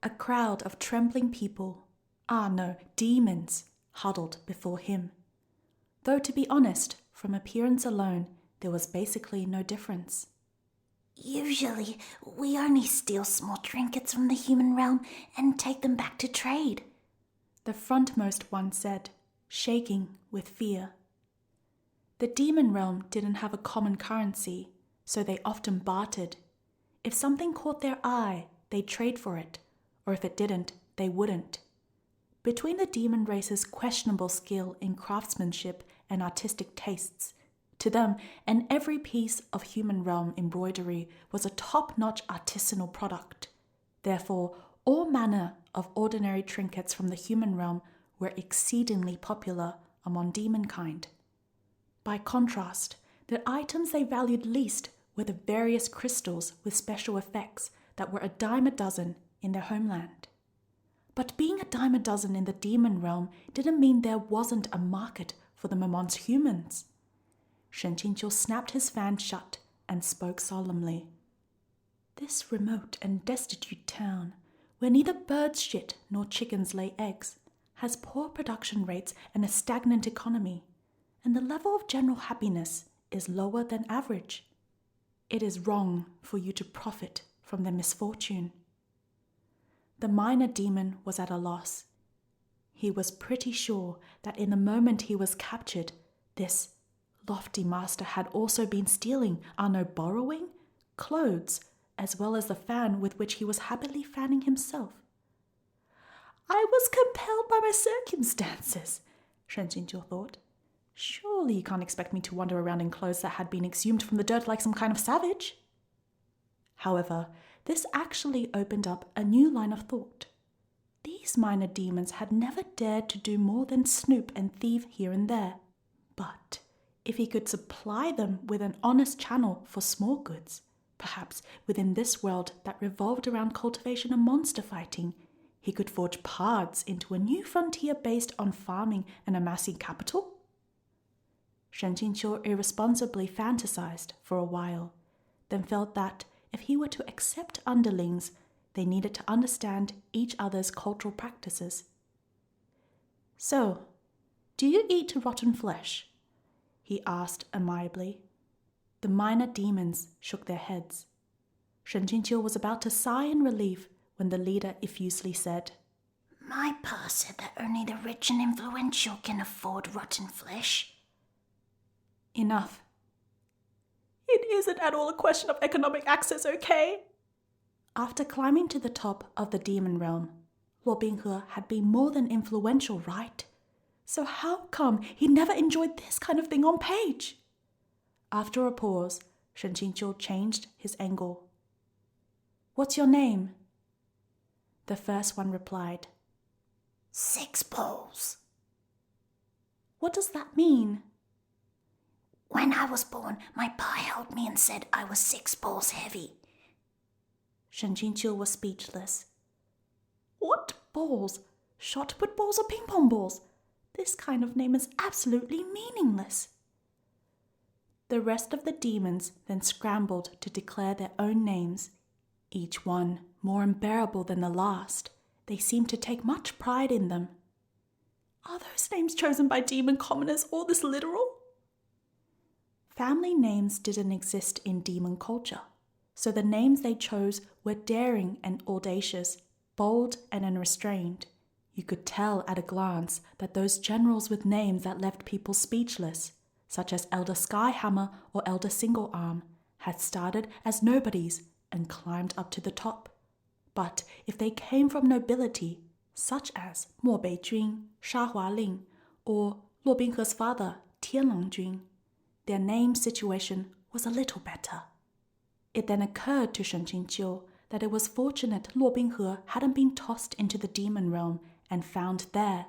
A crowd of trembling people, demons, huddled before him. Though to be honest, from appearance alone, there was basically no difference. Usually, we only steal small trinkets from the human realm and take them back to trade, the frontmost one said, shaking with fear. The demon realm didn't have a common currency, so they often bartered. If something caught their eye, they'd trade for it, or if it didn't, they wouldn't. Between the demon race's questionable skill in craftsmanship and artistic tastes, to them, and every piece of human realm embroidery was a top-notch artisanal product. Therefore, all manner of ordinary trinkets from the human realm were exceedingly popular among demonkind. By contrast, the items they valued least were the various crystals with special effects that were a dime a dozen in their homeland. But being a dime a dozen in the demon realm didn't mean there wasn't a market for them amongst humans. Shen Qingqiu snapped his fan shut and spoke solemnly. This remote and destitute town, where neither birds shit nor chickens lay eggs, has poor production rates and a stagnant economy, and the level of general happiness is lower than average. It is wrong for you to profit from their misfortune. The minor demon was at a loss. He was pretty sure that in the moment he was captured, this lofty master had also been stealing, borrowing, clothes, as well as the fan with which he was happily fanning himself. I was compelled by my circumstances, Shen Qingqiu thought. Surely you can't expect me to wander around in clothes that had been exhumed from the dirt like some kind of savage. However, this actually opened up a new line of thought. These minor demons had never dared to do more than snoop and thieve here and there. But if he could supply them with an honest channel for small goods, perhaps within this world that revolved around cultivation and monster fighting, he could forge paths into a new frontier based on farming and amassing capital? Shen Qingqiu irresponsibly fantasized for a while, then felt that if he were to accept underlings, they needed to understand each other's cultural practices. So, do you eat rotten flesh? He asked amiably. The minor demons shook their heads. Shen Qingqiu was about to sigh in relief when the leader effusively said, My pa said that only the rich and influential can afford rotten flesh. Enough. It isn't at all a question of economic access, okay? After climbing to the top of the demon realm, Luo Binghe had been more than influential, right? So how come he never enjoyed this kind of thing on page? After a pause, Shen Qingqiu changed his angle. What's your name? The first one replied, 6 balls. What does that mean? When I was born, my pa held me and said I was 6 balls heavy. Shen Qingqiu was speechless. What balls? Shot put balls or ping pong balls? This kind of name is absolutely meaningless. The rest of the demons then scrambled to declare their own names, each one more unbearable than the last. They seemed to take much pride in them. Are those names chosen by demon commoners all this literal? Family names didn't exist in demon culture, so the names they chose were daring and audacious, bold and unrestrained. You could tell at a glance that those generals with names that left people speechless, such as Elder Skyhammer or Elder Single Arm, had started as nobodies and climbed up to the top. But if they came from nobility, such as Mo Beijun, Sha Hualing, or Luo Binghe's father, Tianlangjun, their name situation was a little better. It then occurred to Shen Qingqiu that it was fortunate Luo Binghe hadn't been tossed into the demon realm and found there.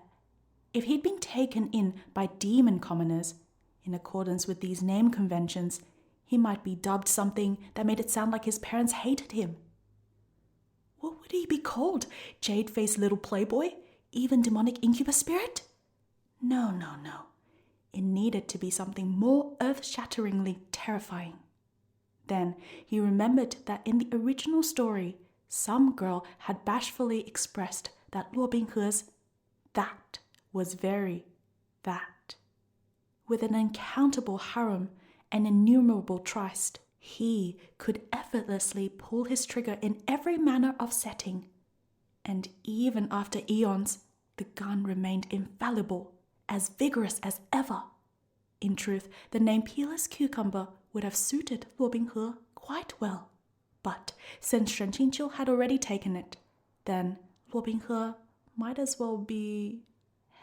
If he'd been taken in by demon commoners, in accordance with these name conventions, he might be dubbed something that made it sound like his parents hated him. What would he be called? Jade-faced little playboy? Even demonic incubus spirit? No. It needed to be something more earth-shatteringly terrifying. Then he remembered that in the original story, some girl had bashfully expressed that Luo Binghe's that was very that. With an uncountable harem and innumerable tryst, he could effortlessly pull his trigger in every manner of setting. And even after eons, the gun remained infallible, as vigorous as ever. In truth, the name peerless cucumber would have suited Luo Binghe quite well. But since Shen Qingqiu had already taken it, then Luo Binghe might as well be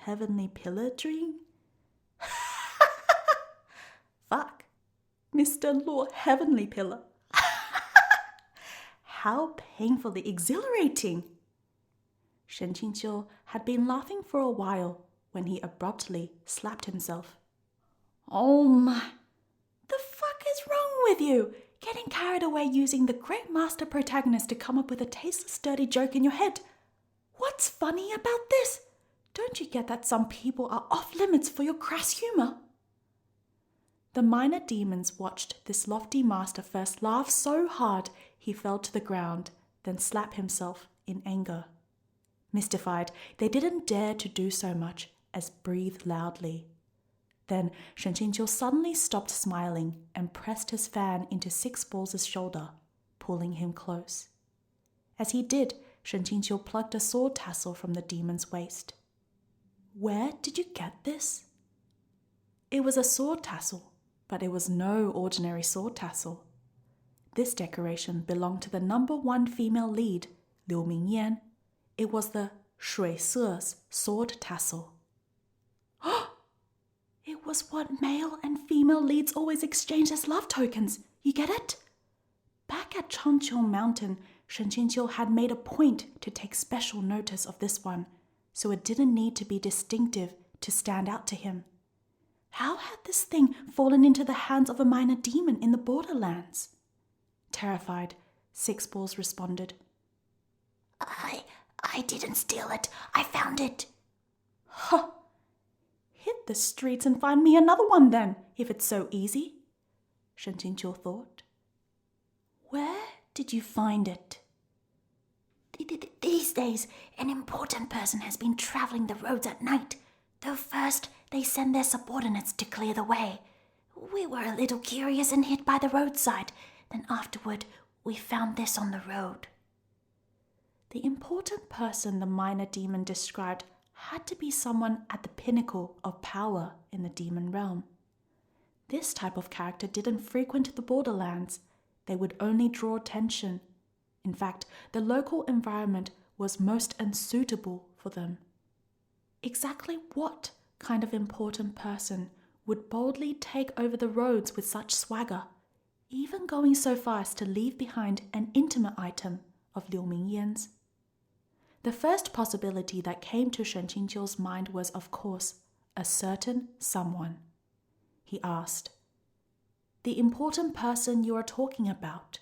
heavenly pillaring. Fuck, Mr. Luo Heavenly Pillar. How painfully exhilarating! Shen Qingqiu had been laughing for a while when he abruptly slapped himself. Oh my, the fuck is wrong with you? Getting carried away using the great master protagonist to come up with a tasteless, dirty joke in your head. What's funny about this? Don't you get that some people are off limits for your crass humor? The minor demons watched this lofty master first laugh so hard he fell to the ground, then slap himself in anger. Mystified, they didn't dare to do so much as breathe loudly. Then Shen Qingqiu suddenly stopped smiling and pressed his fan into Six Balls' shoulder, pulling him close. As he did, Shen Qingqiu plucked a sword tassel from the demon's waist. Where did you get this? It was a sword tassel, but it was no ordinary sword tassel. This decoration belonged to the number 1 female lead, Liu Mingyan. It was the Shui Se's sword tassel. It was what male and female leads always exchanged as love tokens. You get it? Back at Changqiu Mountain, Shen Qingqiu had made a point to take special notice of this one, so it didn't need to be distinctive to stand out to him. How had this thing fallen into the hands of a minor demon in the borderlands? Terrified, Six Balls responded. I didn't steal it. I found it. Huh. Hit the streets and find me another one then, if it's so easy, Shen Qingqiu thought. Where did you find it? These days, an important person has been traveling the roads at night, though first they send their subordinates to clear the way. We were a little curious and hid by the roadside. Then afterward, we found this on the road. The important person the minor demon described had to be someone at the pinnacle of power in the demon realm. This type of character didn't frequent the borderlands. They would only draw attention. In fact, the local environment was most unsuitable for them. Exactly what kind of important person would boldly take over the roads with such swagger, even going so far as to leave behind an intimate item of Liu Mingyan's? The first possibility that came to Shen Qingqiu's mind was, of course, a certain someone. He asked, "The important person you are talking about,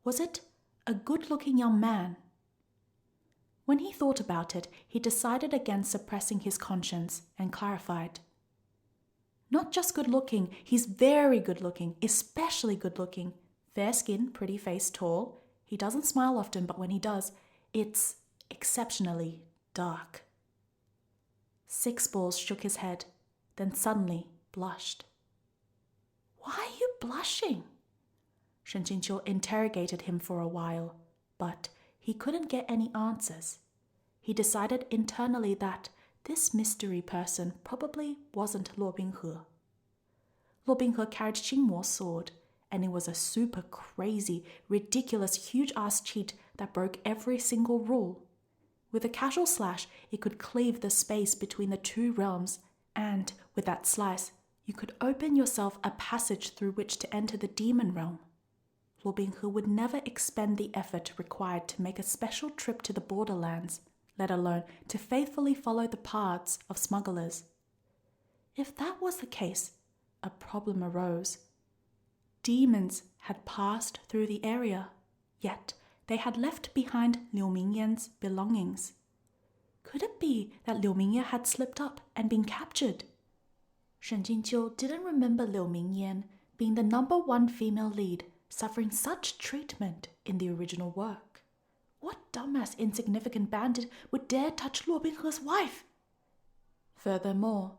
was it a good-looking young man?" When he thought about it, he decided against suppressing his conscience and clarified. Not just good-looking, he's very good-looking, especially good-looking. Fair skin, pretty face, tall. He doesn't smile often, but when he does, it's exceptionally dark. Six Balls shook his head, then suddenly blushed. Why are you blushing? Shen Qingqiu interrogated him for a while, but he couldn't get any answers. He decided internally that this mystery person probably wasn't Luo Binghe. Luo Binghe carried Xingmo's sword, and it was a super crazy, ridiculous, huge-ass cheat that broke every single rule. With a casual slash, it could cleave the space between the two realms, and with that slice, you could open yourself a passage through which to enter the demon realm. Luo Binghe would never expend the effort required to make a special trip to the borderlands, let alone to faithfully follow the paths of smugglers. If that was the case, a problem arose. Demons had passed through the area, yet they had left behind Liu Mingyan's belongings. Could it be that Liu Mingyan had slipped up and been captured? Shen Qingqiu didn't remember Liu Mingyan being the number 1 female lead suffering such treatment in the original work. What dumbass insignificant bandit would dare touch Luo Binghe's wife. Furthermore,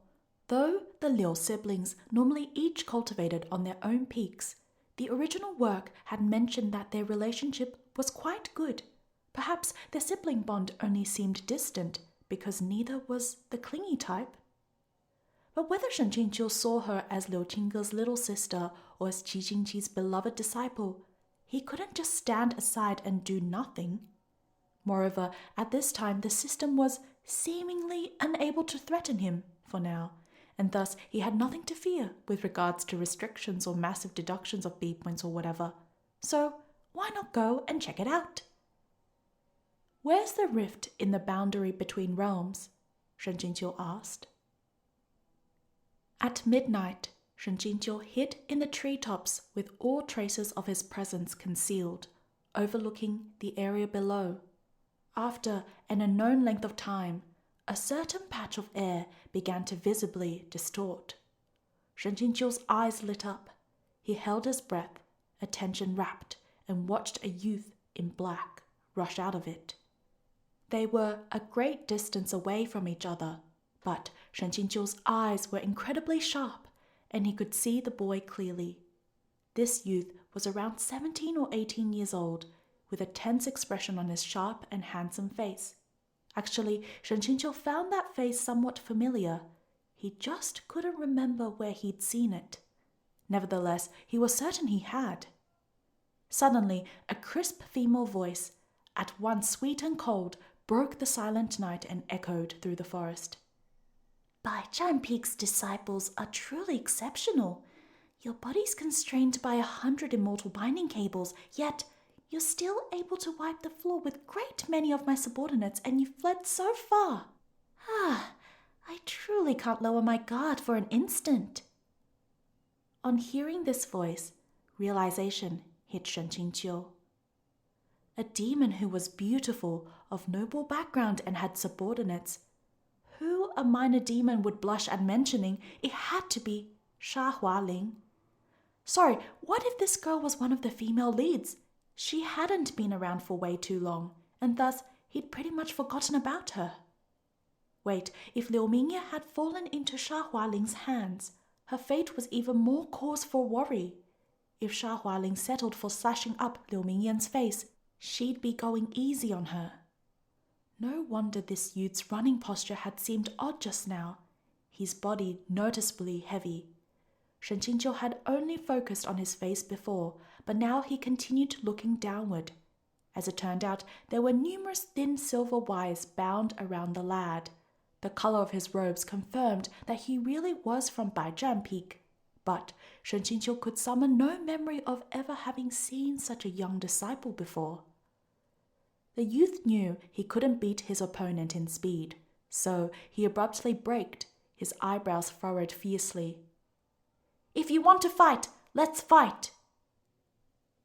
though the Liu siblings normally each cultivated on their own peaks, the original work had mentioned that their relationship was quite good. Perhaps their sibling bond only seemed distant because neither was the clingy type. But whether Shen Qingqiu saw her as Liu Qingge's little sister or as Qi Jingqi's beloved disciple, he couldn't just stand aside and do nothing. Moreover, at this time the system was seemingly unable to threaten him for now, and thus he had nothing to fear with regards to restrictions or massive deductions of B points or whatever. So why not go and check it out? Where's the rift in the boundary between realms? Shen Qingqiu asked. At midnight, Shen Qingqiu hid in the treetops with all traces of his presence concealed, overlooking the area below. After an unknown length of time, a certain patch of air began to visibly distort. Shen Qingqiu's eyes lit up. He held his breath, attention rapt, and watched a youth in black rush out of it. They were a great distance away from each other, but Shen Qingqiu's eyes were incredibly sharp, and he could see the boy clearly. This youth was around 17 or 18 years old, with a tense expression on his sharp and handsome face. Actually, Shen Qingqiu found that face somewhat familiar. He just couldn't remember where he'd seen it. Nevertheless, he was certain he had. Suddenly, a crisp female voice, at once sweet and cold, broke the silent night and echoed through the forest. Baijian Peak's disciples are truly exceptional. Your body's constrained by 100 immortal binding cables, yet you're still able to wipe the floor with great many of my subordinates, and you fled so far. I truly can't lower my guard for an instant. On hearing this voice, realization hit Shen Qingqiu. A demon who was beautiful, of noble background, and had subordinates. Who a minor demon would blush at mentioning, it had to be Sha Hualing. Sorry, what if this girl was one of the female leads? She hadn't been around for way too long, and thus he'd pretty much forgotten about her. Wait, if Liu Mingye had fallen into Sha Hualing's hands, her fate was even more cause for worry. If Sha Hualing settled for slashing up Liu Mingyan's face, she'd be going easy on her. No wonder this youth's running posture had seemed odd just now, his body noticeably heavy. Shen Qingqiu had only focused on his face before, but now he continued looking downward. As it turned out, there were numerous thin silver wires bound around the lad. The color of his robes confirmed that he really was from Baijian Peak, but Shen Qingqiu could summon no memory of ever having seen such a young disciple before. The youth knew he couldn't beat his opponent in speed, so he abruptly braked, his eyebrows furrowed fiercely. "If you want to fight, let's fight!"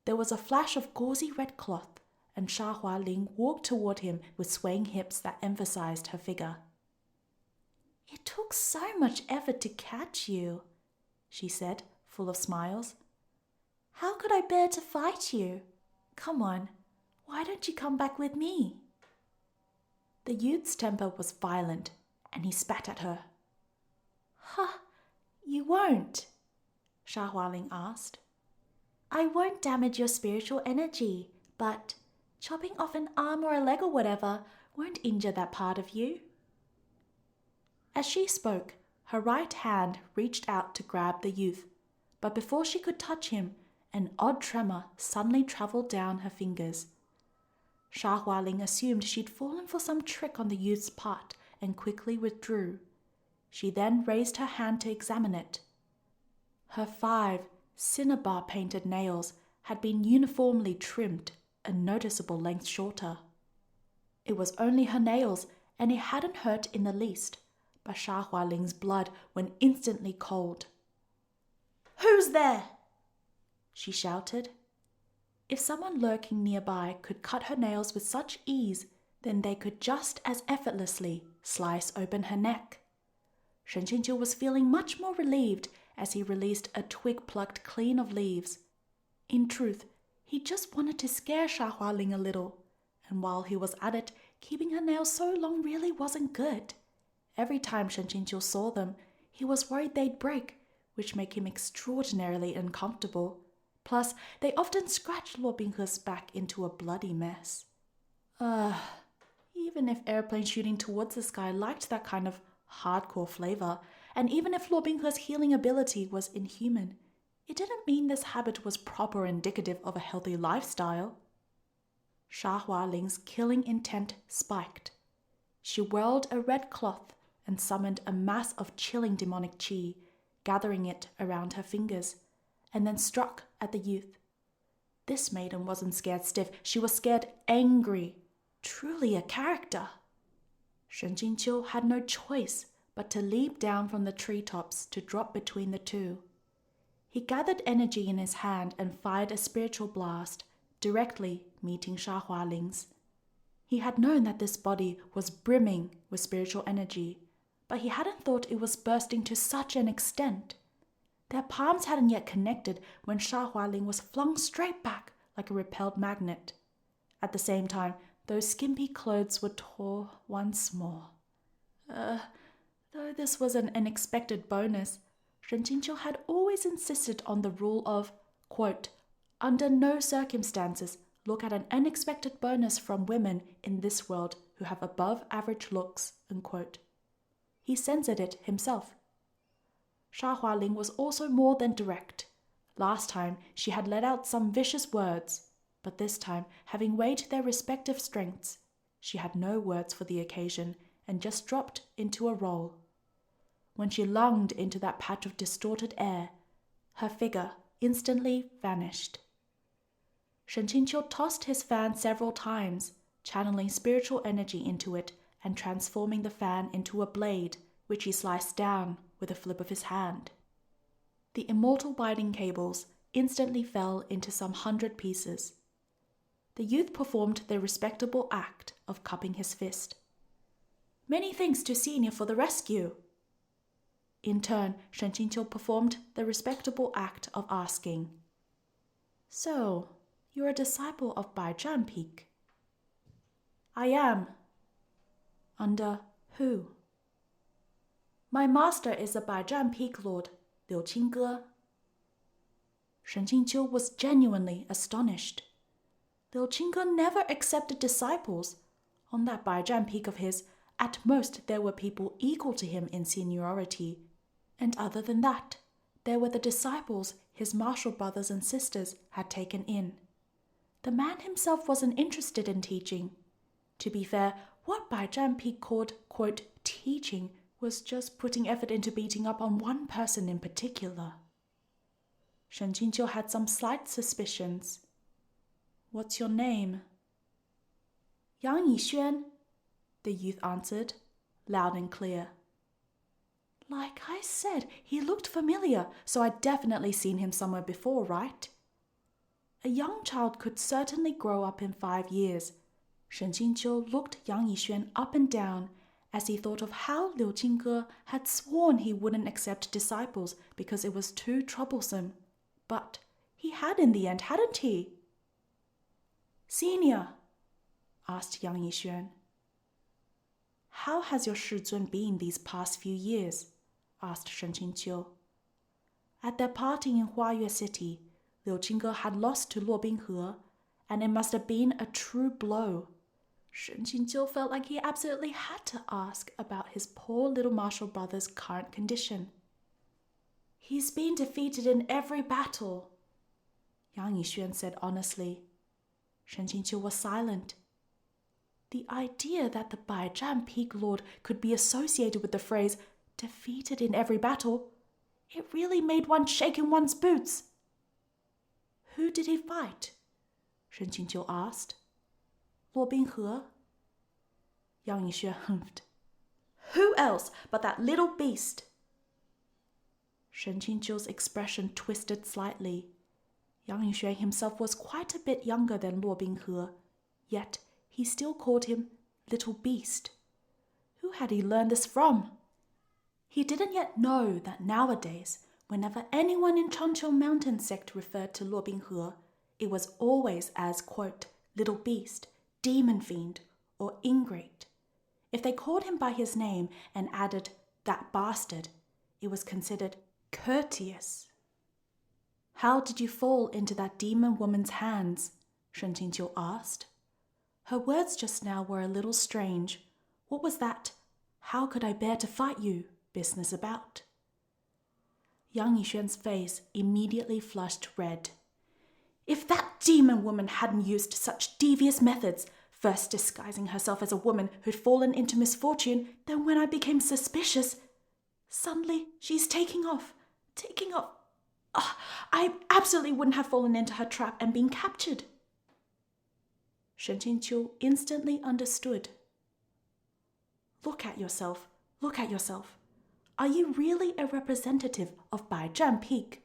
There was a flash of gauzy red cloth, and Sha Hualing walked toward him with swaying hips that emphasized her figure. "It took so much effort to catch you," she said, full of smiles. "How could I bear to fight you? Come on, why don't you come back with me?" The youth's temper was violent, and he spat at her. "Huh, you won't?" Sha Hualing asked. "I won't damage your spiritual energy, but chopping off an arm or a leg or whatever won't injure that part of you." As she spoke, her right hand reached out to grab the youth, but before she could touch him, an odd tremor suddenly traveled down her fingers. Sha Hualing assumed she'd fallen for some trick on the youth's part and quickly withdrew. She then raised her hand to examine it. Her 5 cinnabar-painted nails had been uniformly trimmed, a noticeable length shorter. It was only her nails, and it hadn't hurt in the least, but Sha Hualing's blood went instantly cold. "Who's there?" she shouted. If someone lurking nearby could cut her nails with such ease, then they could just as effortlessly slice open her neck. Shen Qingqiu was feeling much more relieved as he released a twig plucked clean of leaves. In truth, he just wanted to scare Sha Hualing a little, and while he was at it, keeping her nails so long really wasn't good. Every time Shen Qingqiu saw them, he was worried they'd break, which made him extraordinarily uncomfortable. Plus, they often scratched Luo Binghe's back into a bloody mess. Even if airplane shooting towards the sky liked that kind of hardcore flavor, and even if Luo Binghe's healing ability was inhuman, it didn't mean this habit was proper indicative of a healthy lifestyle. Sha Hualing's killing intent spiked. She whirled a red cloth and summoned a mass of chilling demonic qi, gathering it around her fingers, and then struck at the youth. This maiden wasn't scared stiff, she was scared angry. Truly a character. Shen Qingqiu had no choice but to leap down from the treetops to drop between the two. He gathered energy in his hand and fired a spiritual blast, directly meeting Sha Hualing's. He had known that this body was brimming with spiritual energy, but he hadn't thought it was bursting to such an extent. Their palms hadn't yet connected when Sha Hualing was flung straight back like a repelled magnet. At the same time, those skimpy clothes were tore once more. Though this was an unexpected bonus, Shen Qingqiu had always insisted on the rule of, quote, under no circumstances look at an unexpected bonus from women in this world who have above average looks, unquote. He censored it himself. Sha Hualing was also more than direct. Last time she had let out some vicious words, but this time, having weighed their respective strengths, she had no words for the occasion and just dropped into a roll. When she lunged into that patch of distorted air, her figure instantly vanished. Shen Qingqiu tossed his fan several times, channeling spiritual energy into it and transforming the fan into a blade, which he sliced down with a flip of his hand. The immortal binding cables instantly fell into some 100 pieces. The youth performed the respectable act of cupping his fist. Many thanks to Senior for the rescue. In turn, Shen Qingqiu performed the respectable act of asking, So, you're a disciple of Bai Zhan Peak? I am. Under who? My master is the Bai Zhan Peak Lord, Liu Qingge. Shen Qingqiu was genuinely astonished. Liu Qingge never accepted disciples. On that Bai Zhan Peak of his, at most there were people equal to him in seniority. And other than that, there were the disciples his martial brothers and sisters had taken in. The man himself wasn't interested in teaching. To be fair, what Bai Zhan Peak called, quote, teaching was just putting effort into beating up on one person in particular. Shen Qingqiu had some slight suspicions. What's your name? Yang Yixuan, the youth answered, loud and clear. Like I said, he looked familiar, so I'd definitely seen him somewhere before, right? A young child could certainly grow up in 5 years. Shen Qingqiu looked Yang Yixuan up and down as he thought of how Liu Qingge had sworn he wouldn't accept disciples because it was too troublesome. But he had in the end, hadn't he? Senior, asked Yang Yixuan. How has your Shizun been these past few years? Asked Shen Qingqiu. At their parting in Huayue City, Liu Qingge had lost to Luo Binghe, and it must have been a true blow. Shen Qingqiu felt like he absolutely had to ask about his poor little martial brother's current condition. He's been defeated in every battle, Yang Yixuan said honestly. Shen Qingqiu was silent. The idea that the Bai Zhan Peak Lord could be associated with the phrase, defeated in every battle, it really made one shake in one's boots. Who did he fight? Shen Qingqiu asked. Luo Binghe? Yang Yixuan humphed. Who else but that little beast? Shen Qingqiu's expression twisted slightly. Yang Yixuan himself was quite a bit younger than Luo Binghe, yet he still called him Little Beast. Who had he learned this from? He didn't yet know that nowadays, whenever anyone in Changqiu Mountain sect referred to Luo Binghe, it was always as, quote, Little Beast, demon fiend or ingrate. If they called him by his name and added that bastard, it was considered courteous. How did you fall into that demon woman's hands? Shen Qingqiu asked. Her words just now were a little strange. What was that "how could I bear to fight you" business about? Yang Yixuan's face immediately flushed red. If that demon woman hadn't used such devious methods, first disguising herself as a woman who'd fallen into misfortune, then when I became suspicious, suddenly she's taking off. I absolutely wouldn't have fallen into her trap and been captured. Shen Qingqiu instantly understood. Look at yourself. Are you really a representative of Baizhan Peak?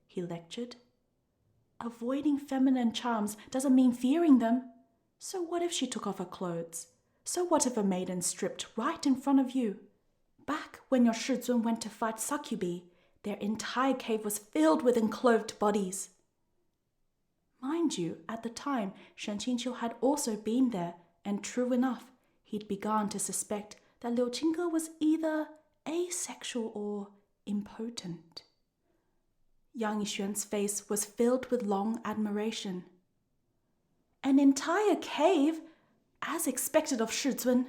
He lectured. Avoiding feminine charms doesn't mean fearing them. So what if she took off her clothes? So what if a maiden stripped right in front of you? Back when your Shizun went to fight succubi, their entire cave was filled with enclosed bodies. Mind you, at the time, Shen Qingqiu had also been there, and true enough, he'd begun to suspect that Liu Qingge was either asexual or impotent. Yang Yixuan's face was filled with long admiration. An entire cave, as expected of Shizun.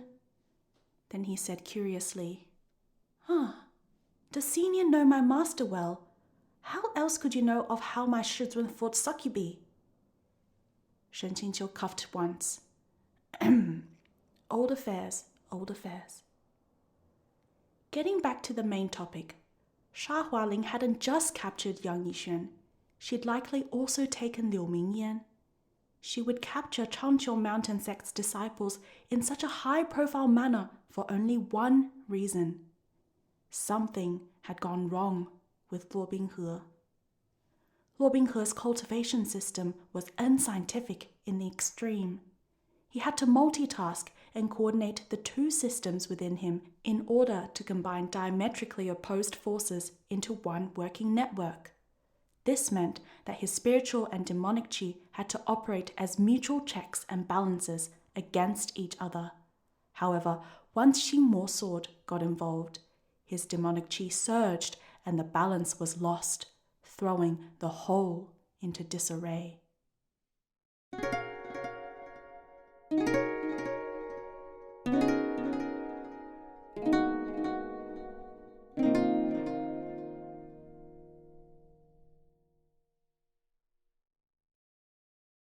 Then he said curiously, Does Senior know my master well? How else could you know of how my Shizun fought succubi? Shen Qingqiu coughed once. Old affairs. Getting back to the main topic, Sha Hualing hadn't just captured Yang Yixuan. She'd likely also taken Liu Mingyan. She would capture Changqiu Mountain Sect's disciples in such a high-profile manner for only one reason. Something had gone wrong with Luo Binghe. Luo Binghe's cultivation system was unscientific in the extreme. He had to multitask and coordinate the two systems within him in order to combine diametrically opposed forces into one working network. This meant that his spiritual and demonic chi had to operate as mutual checks and balances against each other. However, once Xing Mo Sword got involved, his demonic chi surged and the balance was lost, throwing the whole into disarray.